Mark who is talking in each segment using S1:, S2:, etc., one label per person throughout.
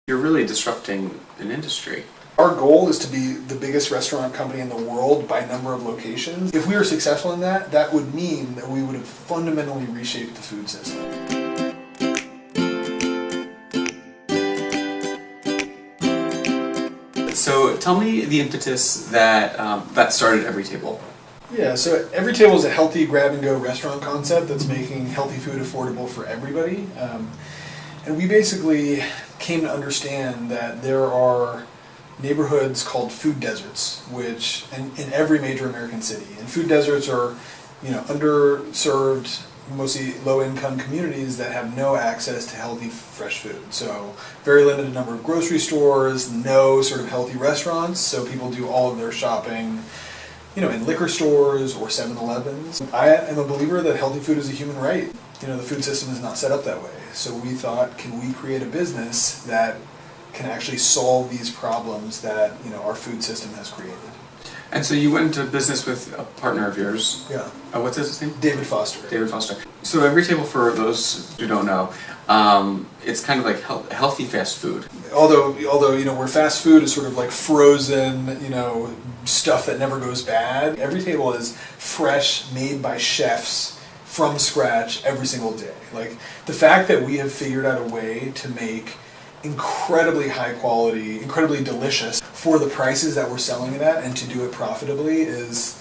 S1: You're really disrupting an industry.
S2: Our goal is to be the biggest restaurant company in the world by number of locations. If we were successful in that, that would mean that we would have fundamentally reshaped the food system.
S1: So tell me the impetus that started Everytable.
S2: Yeah, so Everytable is a healthy grab-and-go restaurant concept that's making healthy food affordable for everybody. And we basically came to understand that there are neighborhoods called food deserts, which in every major American city. And food deserts are, underserved, mostly low-income communities that have no access to healthy, fresh food. So very limited number of grocery stores, no sort of healthy restaurants, so people do all of their shopping in liquor stores or 7-Elevens. I am a believer that healthy food is a human right. The food system is not set up that way. So we thought, can we create a business that can actually solve these problems that our food system has created?
S1: And so you went into business with a partner of yours.
S2: Yeah.
S1: What's his name?
S2: David Foster.
S1: David Foster. So Everytable, for those who don't know, it's kind of like healthy fast food.
S2: Although where fast food is sort of like frozen, stuff that never goes bad, Everytable is fresh, made by chefs from scratch every single day. Like the fact that we have figured out a way to make incredibly high quality, incredibly delicious for the prices that we're selling it at, and to do it profitably is,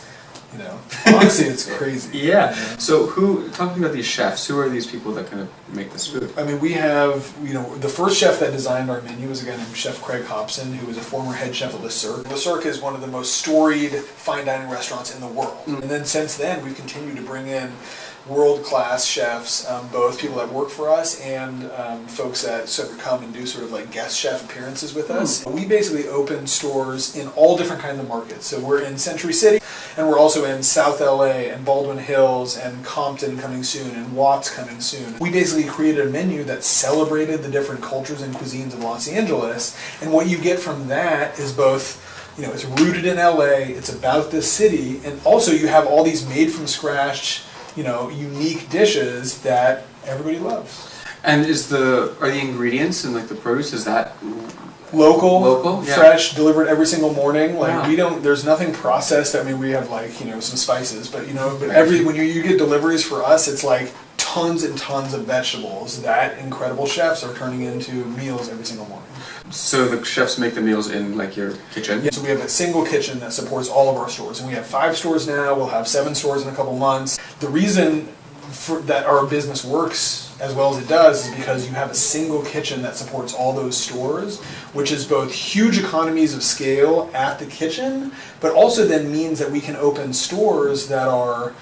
S2: honestly, it's crazy.
S1: Yeah. So talking about these chefs, who are these people that kind of make this food?
S2: I mean, we have, the first chef that designed our menu was a guy named Chef Craig Hobson, who was a former head chef at Le Cirque. Le Cirque is one of the most storied fine dining restaurants in the world. And then since then, we've continued to bring in world-class chefs, both people that work for us and folks that sort of come and do sort of like guest chef appearances with us. We basically open stores in all different kinds of markets. So we're in Century City, and we're also in South LA and Baldwin Hills and Compton coming soon and Watts coming soon. We basically created a menu that celebrated the different cultures and cuisines of Los Angeles, and what you get from that is both it's rooted in LA, it's about this city, and also you have all these made from scratch unique dishes that everybody loves.
S1: And are the ingredients and like the produce, is that
S2: local,
S1: yeah.
S2: Fresh, delivered every single morning? Like
S1: wow.
S2: There's nothing processed. I mean, we have some spices, but when you get deliveries for us, it's like tons and tons of vegetables that incredible chefs are turning into meals every single morning.
S1: So the chefs make the meals in like your kitchen?
S2: Yeah, so we have a single kitchen that supports all of our stores, and we have 5 stores now. We'll have 7 stores in a couple months. The reason that our business works as well as it does is because you have a single kitchen that supports all those stores, which is both huge economies of scale at the kitchen, but also then means that we can open stores that are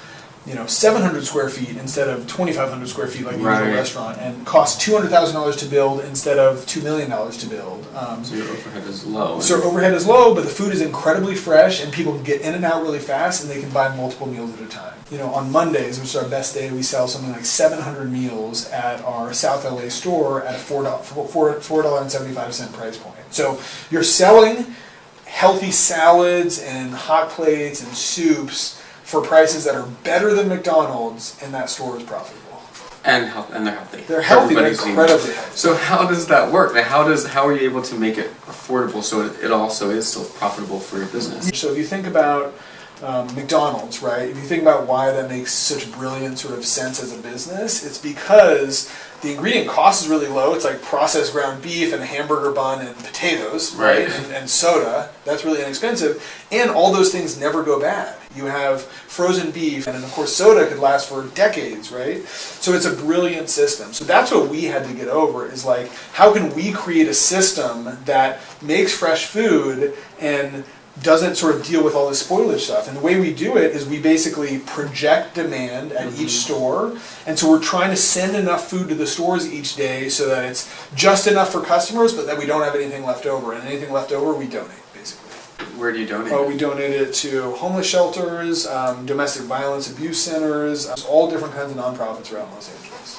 S2: 700 square feet instead of 2,500 square feet like the usual restaurant, and cost $200,000 to build instead of $2 million to build.
S1: So your overhead is low.
S2: So overhead is low, but the food is incredibly fresh, and people can get in and out really fast, and they can buy multiple meals at a time. On Mondays, which is our best day, we sell something like 700 meals at our South LA store at a $4.75 price point. So you're selling healthy salads and hot plates and soups for prices that are better than McDonald's, and that store is profitable.
S1: And they're healthy.
S2: They're healthy. They're incredibly healthy.
S1: So how does that work? Like how are you able to make it affordable so it also is still profitable for your business?
S2: So if you think about McDonald's, right? If you think about why that makes such brilliant sort of sense as a business, it's because the ingredient cost is really low. It's like processed ground beef and a hamburger bun and potatoes, right? And soda. That's really inexpensive. And all those things never go bad. You have frozen beef, and then of course soda could last for decades, right? So it's a brilliant system. So that's what we had to get over, is like, how can we create a system that makes fresh food and doesn't sort of deal with all this spoilage stuff? And the way we do it is we basically project demand at each store, and so we're trying to send enough food to the stores each day so that it's just enough for customers, but that we don't have anything left over, and anything left over we donate, basically.
S1: Where do you donate?
S2: We donate it to homeless shelters, domestic violence abuse centers, all different kinds of nonprofits around Los Angeles.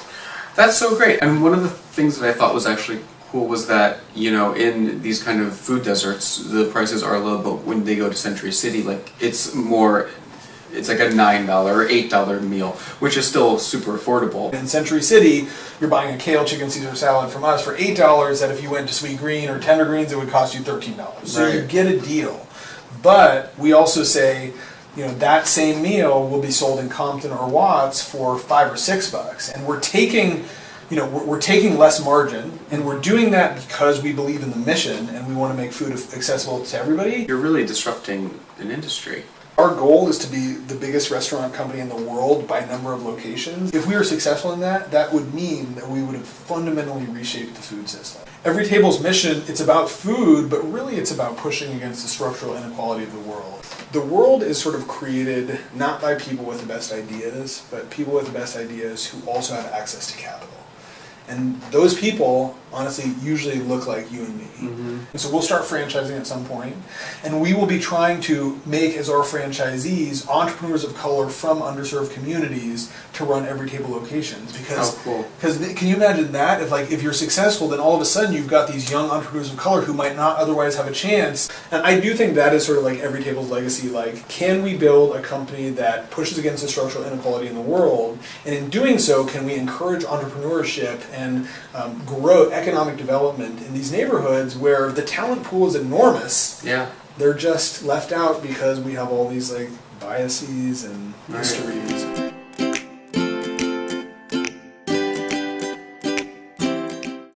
S1: That's so great. And one of the things that I thought was actually cool was that, in these kind of food deserts, the prices are low, but when they go to Century City, like it's more it's like a $9 or $8 meal, which is still super affordable.
S2: In Century City, you're buying a kale chicken Caesar salad from us for $8 that if you went to Sweet Green or Tender Greens, it would cost you $13. So you get a deal. But we also say, that same meal will be sold in Compton or Watts for $5 or $6. And we're taking, we're taking less margin, and we're doing that because we believe in the mission and we want to make food accessible to everybody.
S1: You're really disrupting an industry.
S2: Our goal is to be the biggest restaurant company in the world by number of locations. If we were successful in that, that would mean that we would have fundamentally reshaped the food system. Everytable's mission, it's about food, but really it's about pushing against the structural inequality of the world. The world is sort of created not by people with the best ideas, but people with the best ideas who also have access to capital. And those people, honestly, usually look like you and me. Mm-hmm. And so we'll start franchising at some point, and we will be trying to make, as our franchisees, entrepreneurs of color from underserved communities to run Everytable locations. Because, can you imagine that? If you're successful, then all of a sudden you've got these young entrepreneurs of color who might not otherwise have a chance. And I do think that is sort of like Everytable's legacy. Can we build a company that pushes against the structural inequality in the world? And in doing so, can we encourage entrepreneurship and economic development in these neighborhoods where the talent pool is enormous?
S1: Yeah.
S2: They're just left out because we have all these biases and histories.